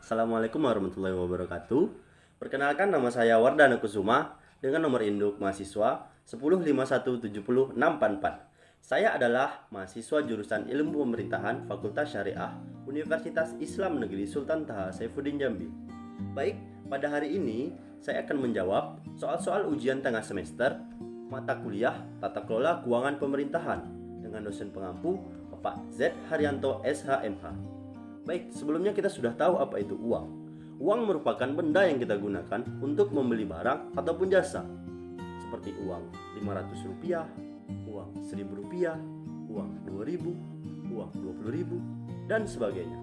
Assalamualaikum warahmatullahi wabarakatuh. Perkenalkan, nama saya Wardana Kusuma dengan nomor induk mahasiswa 105170644. Saya adalah mahasiswa jurusan Ilmu Pemerintahan Fakultas Syariah Universitas Islam Negeri Sultan Taha Saifuddin Jambi. Baik, pada hari ini saya akan menjawab soal-soal ujian tengah semester mata kuliah Tata Kelola Keuangan Pemerintahan dengan dosen pengampu Bapak Z. Haryanto SHMH. Baik, sebelumnya kita sudah tahu apa itu uang. Uang merupakan benda yang kita gunakan untuk membeli barang ataupun jasa. Seperti uang Rp500, uang Rp1.000, uang Rp2.000, uang Rp20.000, dan sebagainya.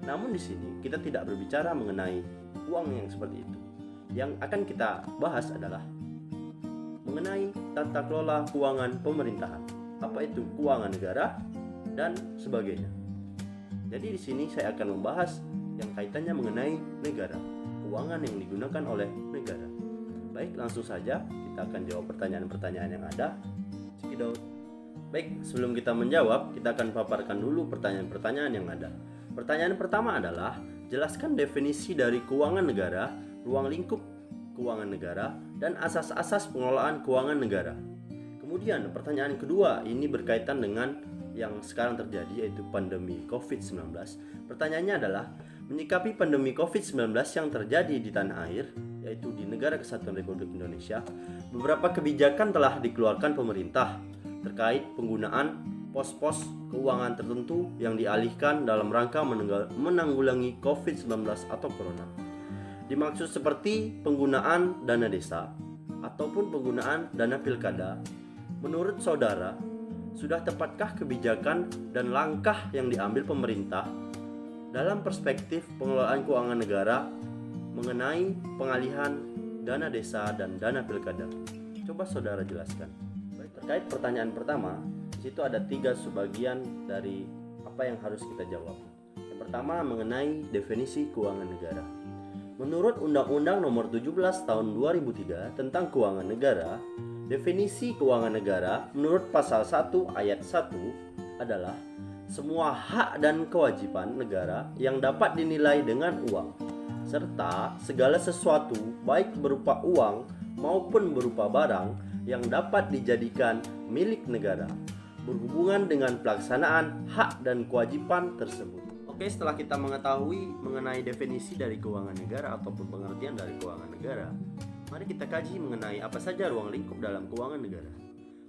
Namun di sini kita tidak berbicara mengenai uang yang seperti itu. Yang akan kita bahas adalah mengenai tata kelola keuangan pemerintahan. Apa itu keuangan negara dan sebagainya. Jadi di sini saya akan membahas yang kaitannya mengenai negara, keuangan yang digunakan oleh negara. Baik, langsung saja kita akan jawab pertanyaan-pertanyaan yang ada. Cekidot. Baik, sebelum kita menjawab, kita akan paparkan dulu pertanyaan-pertanyaan yang ada. Pertanyaan pertama adalah, jelaskan definisi dari keuangan negara, ruang lingkup keuangan negara, dan asas-asas pengelolaan keuangan negara. Kemudian pertanyaan kedua ini berkaitan dengan yang sekarang terjadi, yaitu pandemi COVID-19. Pertanyaannya adalah, menyikapi pandemi COVID-19 yang terjadi di tanah air, yaitu di Negara Kesatuan Republik Indonesia, beberapa kebijakan telah dikeluarkan pemerintah terkait penggunaan pos-pos keuangan tertentu yang dialihkan dalam rangka menanggulangi COVID-19 atau Corona. Dimaksud seperti penggunaan dana desa ataupun penggunaan dana pilkada. Menurut saudara, sudah tepatkah kebijakan dan langkah yang diambil pemerintah dalam perspektif pengelolaan keuangan negara mengenai pengalihan dana desa dan dana pilkada? Coba saudara jelaskan. Baik, terkait pertanyaan pertama, di situ ada 3 subbagian dari apa yang harus kita jawab. Yang pertama mengenai definisi keuangan negara. Menurut Undang-Undang Nomor 17 Tahun 2003 tentang Keuangan Negara, definisi keuangan negara menurut pasal 1 ayat 1 adalah semua hak dan kewajiban negara yang dapat dinilai dengan uang, serta segala sesuatu baik berupa uang maupun berupa barang yang dapat dijadikan milik negara berhubungan dengan pelaksanaan hak dan kewajiban tersebut. Oke, setelah kita mengetahui mengenai definisi dari keuangan negara ataupun pengertian dari keuangan negara, mari kita kaji mengenai apa saja ruang lingkup dalam keuangan negara.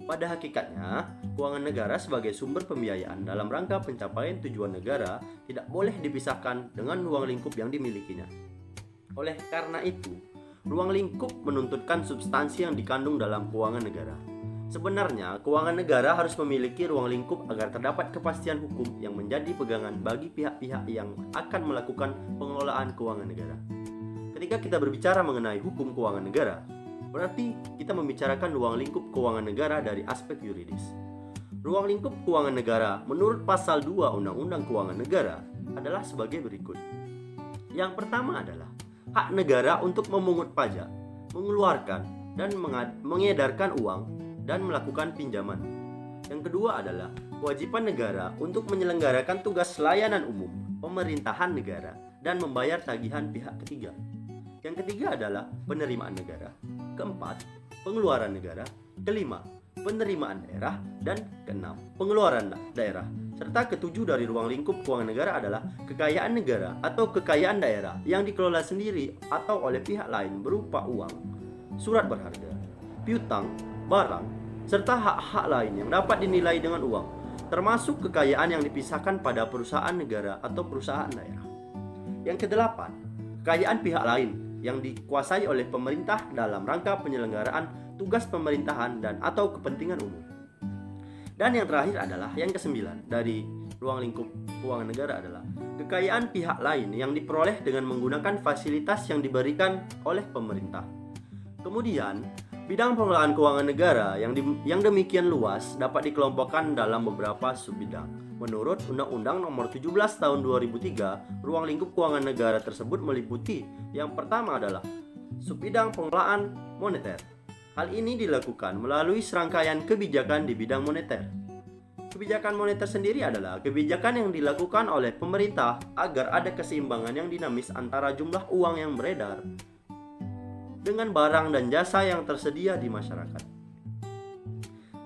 Pada hakikatnya, keuangan negara sebagai sumber pembiayaan dalam rangka pencapaian tujuan negara tidak boleh dipisahkan dengan ruang lingkup yang dimilikinya. Oleh karena itu, ruang lingkup menuntutkan substansi yang dikandung dalam keuangan negara. Sebenarnya, keuangan negara harus memiliki ruang lingkup agar terdapat kepastian hukum yang menjadi pegangan bagi pihak-pihak yang akan melakukan pengelolaan keuangan negara. Ketika kita berbicara mengenai hukum keuangan negara, berarti kita membicarakan ruang lingkup keuangan negara dari aspek yuridis. Ruang lingkup keuangan negara menurut pasal 2 Undang-Undang Keuangan Negara adalah sebagai berikut. Yang pertama adalah hak negara untuk memungut pajak, mengeluarkan dan mengedarkan uang dan melakukan pinjaman. Yang kedua adalah kewajiban negara untuk menyelenggarakan tugas layanan umum, pemerintahan negara, dan membayar tagihan pihak ketiga. Yang ketiga adalah penerimaan negara. Keempat, pengeluaran negara. Kelima, penerimaan daerah. Dan keenam, pengeluaran daerah. Serta ketujuh dari ruang lingkup keuangan negara adalah kekayaan negara atau kekayaan daerah yang dikelola sendiri atau oleh pihak lain berupa uang, surat berharga, piutang, barang, serta hak-hak lain yang dapat dinilai dengan uang, termasuk kekayaan yang dipisahkan pada perusahaan negara atau perusahaan daerah. Yang kedelapan, kekayaan pihak lain yang dikuasai oleh pemerintah dalam rangka penyelenggaraan tugas pemerintahan dan atau kepentingan umum. Dan yang terakhir adalah yang kesembilan dari ruang lingkup keuangan negara adalah kekayaan pihak lain yang diperoleh dengan menggunakan fasilitas yang diberikan oleh pemerintah. Kemudian, bidang pengelolaan keuangan negara yang demikian luas dapat dikelompokkan dalam beberapa subbidang. Menurut Undang-Undang Nomor 17 Tahun 2003, ruang lingkup keuangan negara tersebut meliputi yang pertama adalah subbidang pengelolaan moneter. Hal ini dilakukan melalui serangkaian kebijakan di bidang moneter. Kebijakan moneter sendiri adalah kebijakan yang dilakukan oleh pemerintah agar ada keseimbangan yang dinamis antara jumlah uang yang beredar dengan barang dan jasa yang tersedia di masyarakat.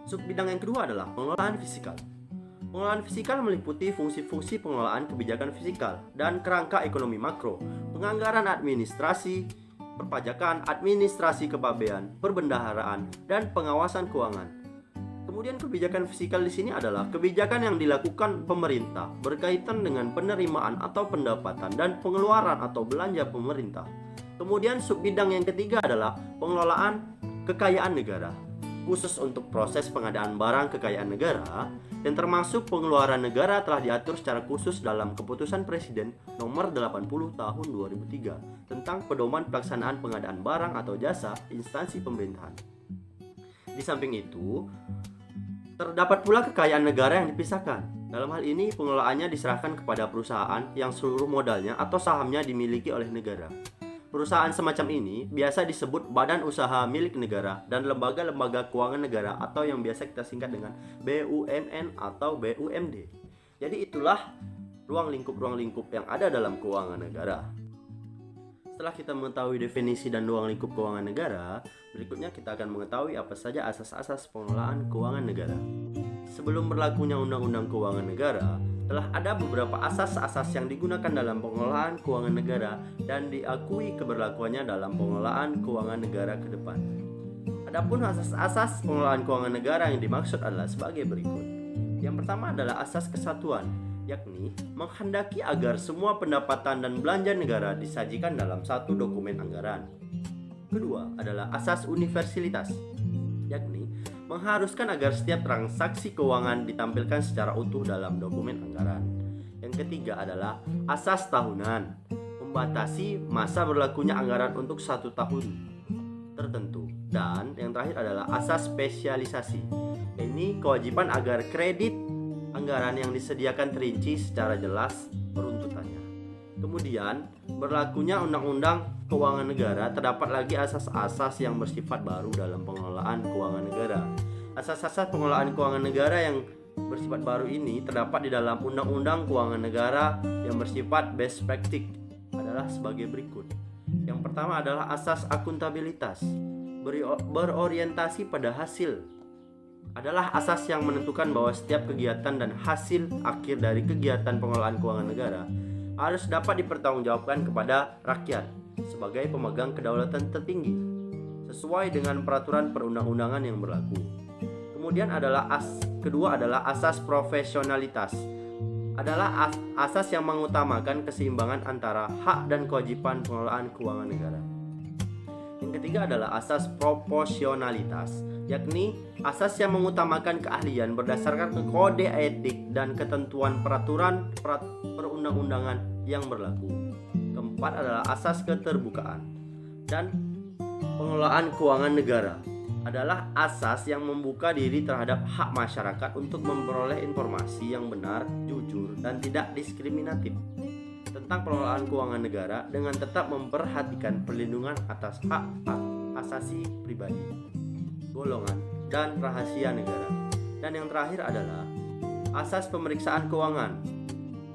Subbidang yang kedua adalah pengelolaan fiskal. Pengelolaan fiskal meliputi fungsi-fungsi pengelolaan kebijakan fiskal dan kerangka ekonomi makro, penganggaran administrasi, perpajakan, administrasi kepabean, perbendaharaan, dan pengawasan keuangan. Kemudian kebijakan fiskal di sini adalah kebijakan yang dilakukan pemerintah berkaitan dengan penerimaan atau pendapatan dan pengeluaran atau belanja pemerintah. Kemudian subbidang yang ketiga adalah pengelolaan kekayaan negara, khusus untuk proses pengadaan barang kekayaan negara dan termasuk pengeluaran negara telah diatur secara khusus dalam Keputusan Presiden Nomor 80 Tahun 2003 tentang pedoman pelaksanaan pengadaan barang atau jasa instansi pemerintahan. Di samping itu, terdapat pula kekayaan negara yang dipisahkan. Dalam hal ini, pengelolaannya diserahkan kepada perusahaan yang seluruh modalnya atau sahamnya dimiliki oleh negara. Perusahaan semacam ini biasa disebut badan usaha milik negara dan lembaga-lembaga keuangan negara atau yang biasa kita singkat dengan BUMN atau BUMD. Jadi itulah ruang lingkup yang ada dalam keuangan negara. Setelah kita mengetahui definisi dan ruang lingkup keuangan negara, berikutnya kita akan mengetahui apa saja asas-asas pengelolaan keuangan negara. Sebelum berlakunya Undang-Undang Keuangan Negara, telah ada beberapa asas-asas yang digunakan dalam pengelolaan keuangan negara dan diakui keberlakuannya dalam pengelolaan keuangan negara ke depan. Adapun asas-asas pengelolaan keuangan negara yang dimaksud adalah sebagai berikut. Yang pertama adalah asas kesatuan, yakni menghendaki agar semua pendapatan dan belanja negara disajikan dalam satu dokumen anggaran. Kedua adalah asas universalitas, yakni mengharuskan agar setiap transaksi keuangan ditampilkan secara utuh dalam dokumen anggaran. Yang ketiga adalah asas tahunan, membatasi masa berlakunya anggaran untuk 1 tahun tertentu. Dan yang terakhir adalah asas spesialisasi. Ini kewajiban agar kredit anggaran yang disediakan terinci secara jelas peruntutannya. Kemudian, berlakunya Undang-Undang Keuangan Negara, terdapat lagi asas-asas yang bersifat baru dalam pengelolaan keuangan negara. Asas-asas pengelolaan keuangan negara yang bersifat baru ini terdapat di dalam Undang-Undang Keuangan Negara yang bersifat best practice adalah sebagai berikut. Yang pertama adalah asas akuntabilitas, berorientasi pada hasil. Adalah asas yang menentukan bahwa setiap kegiatan dan hasil akhir dari kegiatan pengelolaan keuangan negara harus dapat dipertanggungjawabkan kepada rakyat sebagai pemegang kedaulatan tertinggi sesuai dengan peraturan perundang-undangan yang berlaku. Kemudian kedua adalah asas profesionalitas. Adalah asas yang mengutamakan keseimbangan antara hak dan kewajiban pengelolaan keuangan negara. Yang ketiga adalah asas proporsionalitas, yakni asas yang mengutamakan keahlian berdasarkan kode etik dan ketentuan peraturan perundang-undangan yang berlaku. Keempat adalah asas keterbukaan. Dan pengelolaan keuangan negara adalah asas yang membuka diri terhadap hak masyarakat untuk memperoleh informasi yang benar, jujur, dan tidak diskriminatif tentang pengelolaan keuangan negara dengan tetap memperhatikan perlindungan atas hak asasi pribadi, golongan, dan rahasia negara. Dan yang terakhir adalah asas pemeriksaan keuangan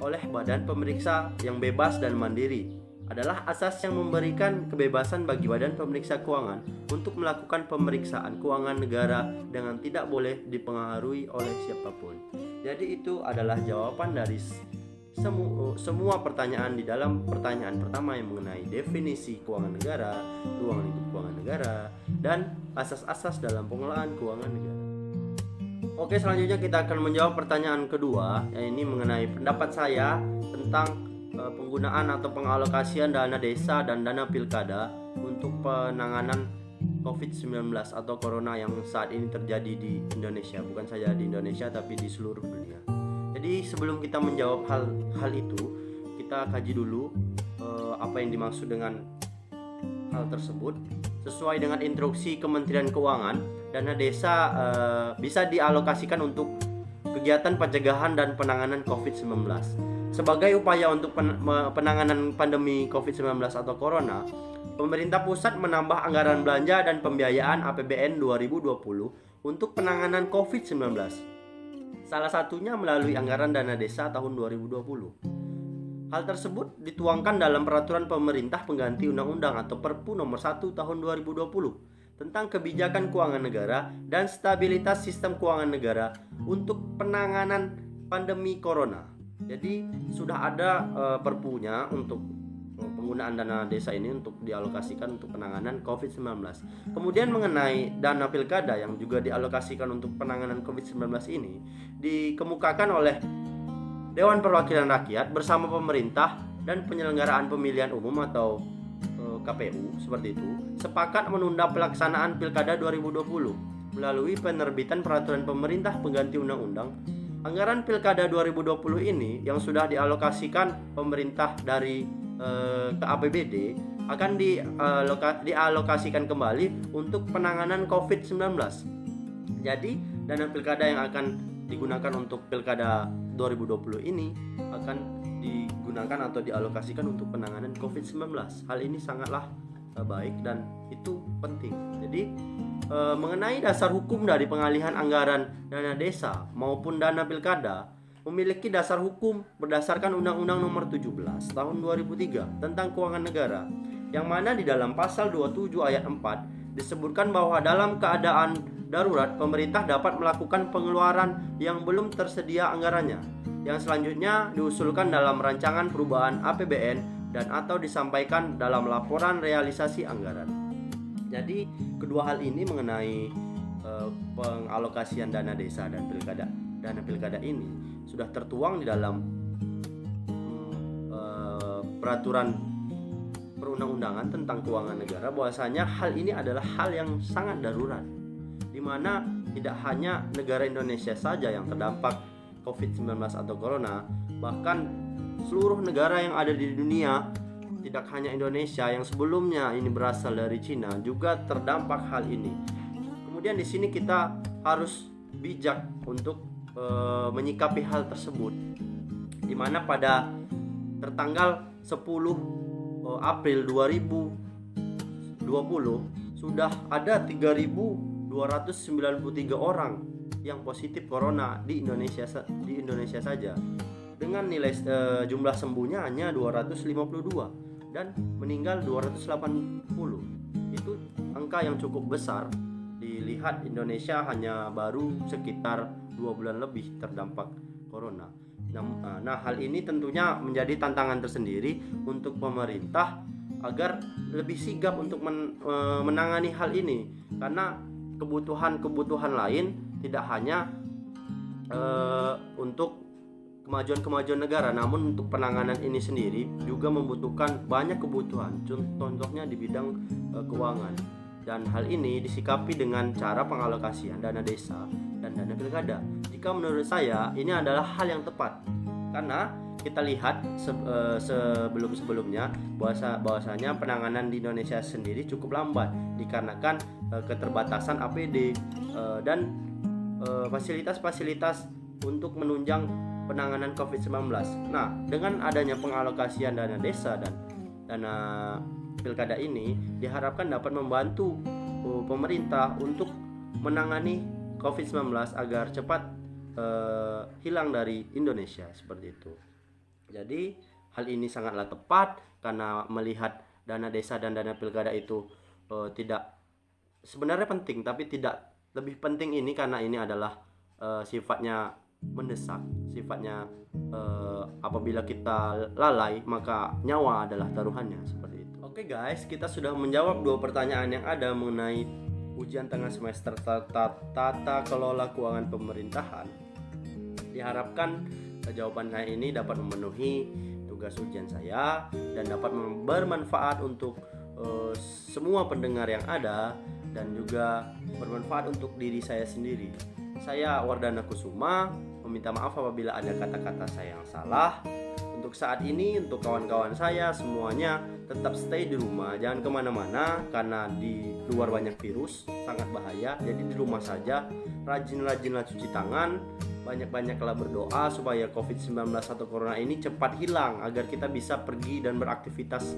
oleh badan pemeriksa yang bebas dan mandiri. Adalah asas yang memberikan kebebasan bagi badan pemeriksa keuangan untuk melakukan pemeriksaan keuangan negara dengan tidak boleh dipengaruhi oleh siapapun. Jadi itu adalah jawaban dari semua pertanyaan di dalam pertanyaan pertama yang mengenai definisi keuangan negara, ruang lingkup keuangan negara, dan asas-asas dalam pengelolaan keuangan negara. Oke, selanjutnya kita akan menjawab pertanyaan kedua, yaitu mengenai pendapat saya tentang penggunaan atau pengalokasian dana desa dan dana pilkada untuk penanganan COVID-19 atau Corona yang saat ini terjadi di Indonesia. Bukan saja di Indonesia tapi di seluruh dunia. Jadi sebelum kita menjawab hal itu, kita kaji dulu apa yang dimaksud dengan hal tersebut. Sesuai dengan instruksi Kementerian Keuangan, dana desa bisa dialokasikan untuk kegiatan pencegahan dan penanganan COVID-19. Sebagai upaya untuk penanganan pandemi COVID-19 atau Corona, pemerintah pusat menambah anggaran belanja dan pembiayaan APBN 2020 untuk penanganan COVID-19. Salah satunya melalui anggaran dana desa tahun 2020. Hal tersebut dituangkan dalam peraturan pemerintah pengganti undang-undang atau Perpu nomor 1 tahun 2020 tentang kebijakan keuangan negara dan stabilitas sistem keuangan negara untuk penanganan pandemi corona. Jadi sudah ada perpunya untuk penggunaan dana desa ini untuk dialokasikan untuk penanganan COVID-19. Kemudian mengenai dana pilkada yang juga dialokasikan untuk penanganan COVID-19 ini dikemukakan oleh Dewan Perwakilan Rakyat bersama pemerintah dan penyelenggaraan pemilihan umum atau KPU seperti itu sepakat menunda pelaksanaan Pilkada 2020 melalui penerbitan peraturan pemerintah pengganti undang-undang. Anggaran Pilkada 2020 ini yang sudah dialokasikan pemerintah dari ke APBD akan dialokasikan kembali untuk penanganan COVID-19. Jadi dana pilkada yang akan digunakan untuk Pilkada 2020 ini akan digunakan atau dialokasikan untuk penanganan COVID-19. Hal ini sangatlah baik dan itu penting. Jadi mengenai dasar hukum dari pengalihan anggaran dana desa maupun dana pilkada memiliki dasar hukum berdasarkan Undang-Undang Nomor 17 Tahun 2003 tentang Keuangan Negara, yang mana di dalam pasal 27 ayat 4 disebutkan bahwa dalam keadaan darurat pemerintah dapat melakukan pengeluaran yang belum tersedia anggarannya, yang selanjutnya diusulkan dalam rancangan perubahan APBN dan atau disampaikan dalam laporan realisasi anggaran. Jadi kedua hal ini mengenai pengalokasian dana desa dan dana pilkada ini sudah tertuang di dalam peraturan perundang-undangan tentang keuangan negara, bahwasanya hal ini adalah hal yang sangat darurat, di mana tidak hanya negara Indonesia saja yang terdampak COVID-19 atau Corona, bahkan seluruh negara yang ada di dunia, tidak hanya Indonesia yang sebelumnya ini berasal dari Cina, juga terdampak hal ini. Kemudian di sini kita harus bijak untuk menyikapi hal tersebut, di mana pada tertanggal 10 April 2020 sudah ada 3.293 orang yang positif corona di Indonesia saja, dengan nilai jumlah sembuhnya hanya 252 dan meninggal 280. Itu angka yang cukup besar. Dilihat Indonesia hanya baru sekitar 2 bulan lebih terdampak corona. Nah, hal ini tentunya menjadi tantangan tersendiri untuk pemerintah agar lebih sigap untuk menangani hal ini, karena kebutuhan lain tidak hanya untuk kemajuan negara, namun untuk penanganan ini sendiri juga membutuhkan banyak kebutuhan, contohnya di bidang keuangan. Dan hal ini disikapi dengan cara pengalokasian dana desa dan dana pilkada. Jika menurut saya ini adalah hal yang tepat, karena kita lihat sebelumnya bahwasanya penanganan di Indonesia sendiri cukup lambat dikarenakan keterbatasan APD dan fasilitas-fasilitas untuk menunjang penanganan COVID-19. Nah, dengan adanya pengalokasian dana desa dan dana pilkada ini diharapkan dapat membantu pemerintah untuk menangani COVID-19 agar cepat hilang dari Indonesia, seperti itu. Jadi hal ini sangatlah tepat, karena melihat dana desa dan dana pilkada itu tidak sebenarnya penting, tapi tidak lebih penting ini karena ini adalah sifatnya mendesak, sifatnya apabila kita lalai maka nyawa adalah taruhannya, seperti itu. Oke guys, kita sudah menjawab 2 pertanyaan yang ada mengenai ujian tengah semester tata kelola keuangan pemerintahan. Diharapkan jawaban saya ini dapat memenuhi tugas ujian saya dan dapat bermanfaat untuk semua pendengar yang ada, dan juga bermanfaat untuk diri saya sendiri. Saya Wardana Kusuma meminta maaf apabila ada kata-kata saya yang salah. Untuk saat ini, untuk kawan-kawan saya semuanya tetap stay di rumah, jangan kemana-mana karena di luar banyak virus, sangat bahaya. Jadi di rumah saja, rajin-rajinlah cuci tangan, banyak-banyaklah berdoa supaya COVID-19 atau Corona ini cepat hilang, agar kita bisa pergi dan beraktivitas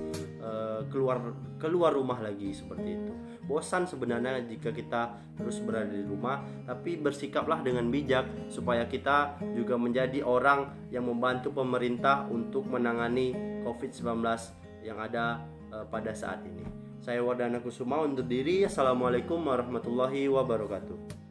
keluar rumah lagi seperti itu. Bosan sebenarnya jika kita terus berada di rumah, tapi bersikaplah dengan bijak supaya kita juga menjadi orang yang membantu pemerintah untuk menangani COVID-19 yang ada pada saat ini. Saya Wardana Kusuma undur diri. Assalamualaikum warahmatullahi wabarakatuh.